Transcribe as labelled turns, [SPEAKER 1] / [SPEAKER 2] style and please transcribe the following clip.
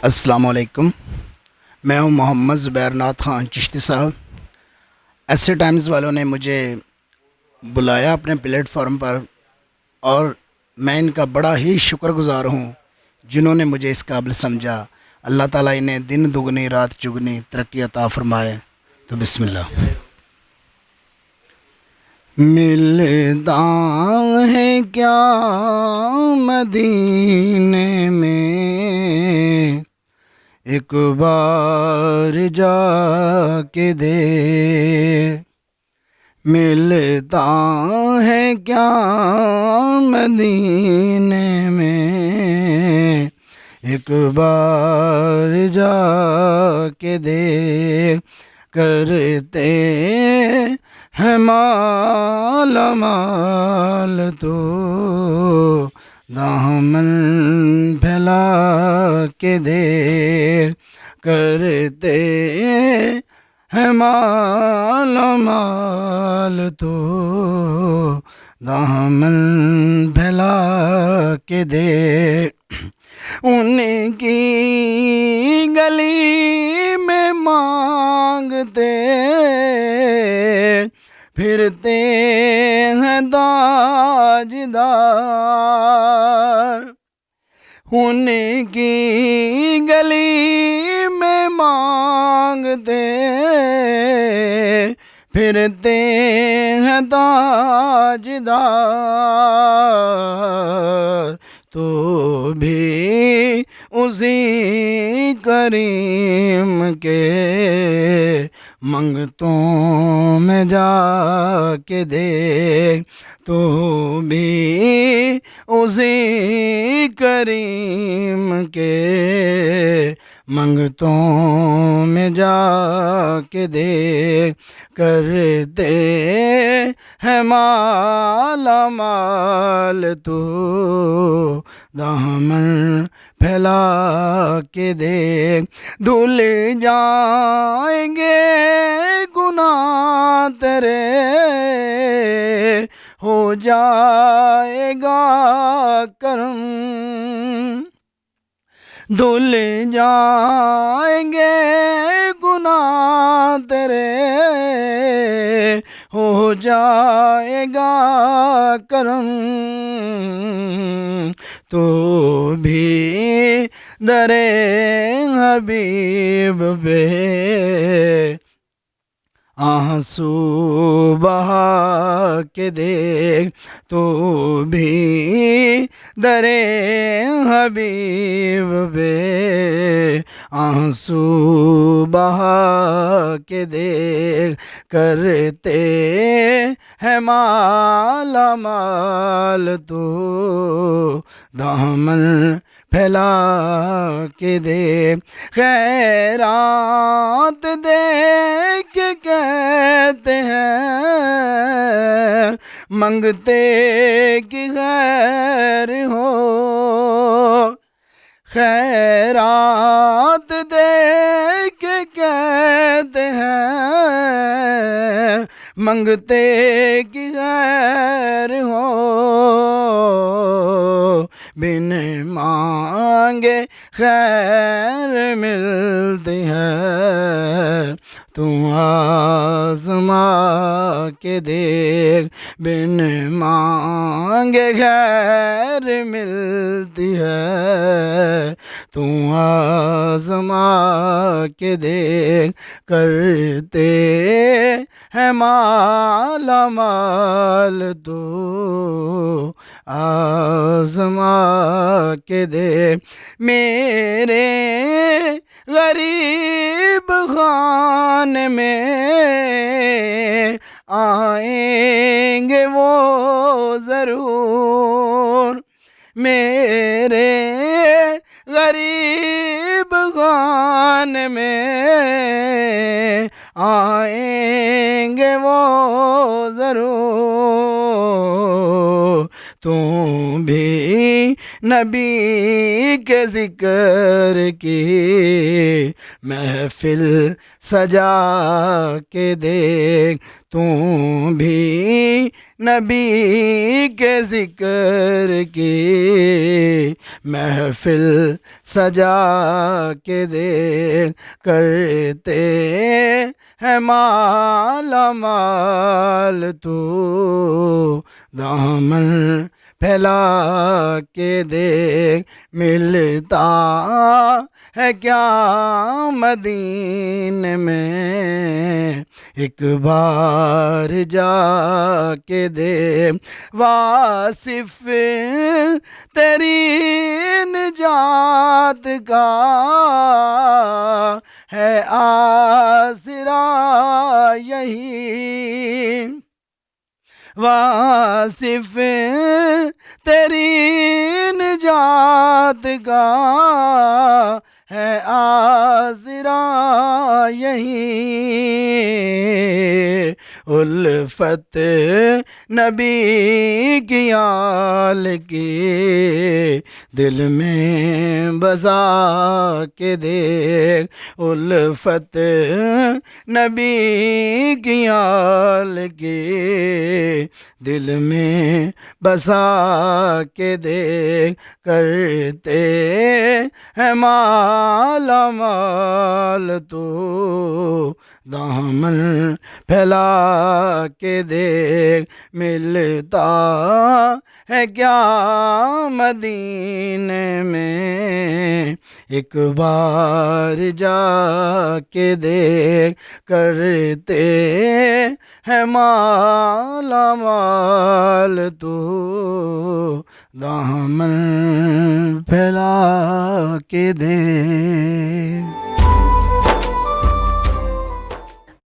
[SPEAKER 1] السلام علیکم۔ میں ہوں محمد زبیر ناتھ خان چشتی صاحب۔ ایسے ٹائمز والوں نے مجھے بلایا اپنے پلیٹ فارم پر، اور میں ان کا بڑا ہی شکر گزار ہوں جنہوں نے مجھے اس قابل سمجھا۔ اللہ تعالیٰ انہیں دن دگنی رات چگنی ترقی عطا فرمائے۔ تو بسم اللہ۔ ملتا ہے کیا مدینے میں ایک بار جا کے دے، ملتا ہے کیا مدینے میں ایک بار جا کے دے، کرتے ہیں مالا مال تو دامن پھیلا کے دے، کرتے ہیں مالا مال تو دامن پھیلا کے دے۔ ان کی گلی میں مانگتے پھرتے ہیں تاجدار، ان کی گلی میں مانگتے پھرتے ہیں تاجدار، تو بھی اسی کریم کے منگتوں میں جا کے دیکھ، تو بھی اسی کریم کے منگتوں میں جا کے دیکھ، کرتے ہیں مالا مال تو دامن پھیلا کے دیکھ، دھل جائیں گے گناہ تیرے، ہو جائے گا کرم، دھل جائیں گے گناہ تیرے، ہو جائے گا کرم، تو بھی در حبیب پہ آنسو بہا کے دیکھ، تو بھی در حبیب پہ آنسو بہا کے دیکھ، کرتے ہیں مالا مال تو دامن پھیلا کے دے، خیرات دے کے کہتے ہیں منگتے کی خیر ہو، خیرات دے کے کہتے ہیں منگتے کی خیر ہو، بن مانگے خیر ملتی ہے، تو آزما کے دیکھ، بن مانگے خیر ملتی ہے، تو آزما کے دیکھ، کرتے ہیں مالا مال تو آزما کے دیکھ، میرے غریب خانے میں آئیں گے وہ ضرور، میرے غریب خانے میں آئیں گے وہ ضرور، تم بھی نبی کے ذکر کی محفل سجا کے دیکھ، تم بھی نبی کے ذکر کی محفل سجا کے دیکھ کرتے ہے مالا مال تو دامن پھیلا کے دیکھ ملتا ہے کیا مدینے میں ایک بار جا کے دیکھ واصف تیری نجات کا ہے آسرا یہی واصف تیری نجات کا ہے آسرا یہی الفت نبی کی آل کی دل میں بسا کے دیکھ الفت نبی کی آل کی دل میں بسا کے دیکھ کرتے ہے مالا مال تو دامن پھیلا کے دیکھ ملتا ہے کیا مدینے میں ایک بار جا کے دیکھ کرتے ہے مالا مال تو دامن پھیلا کے دیکھ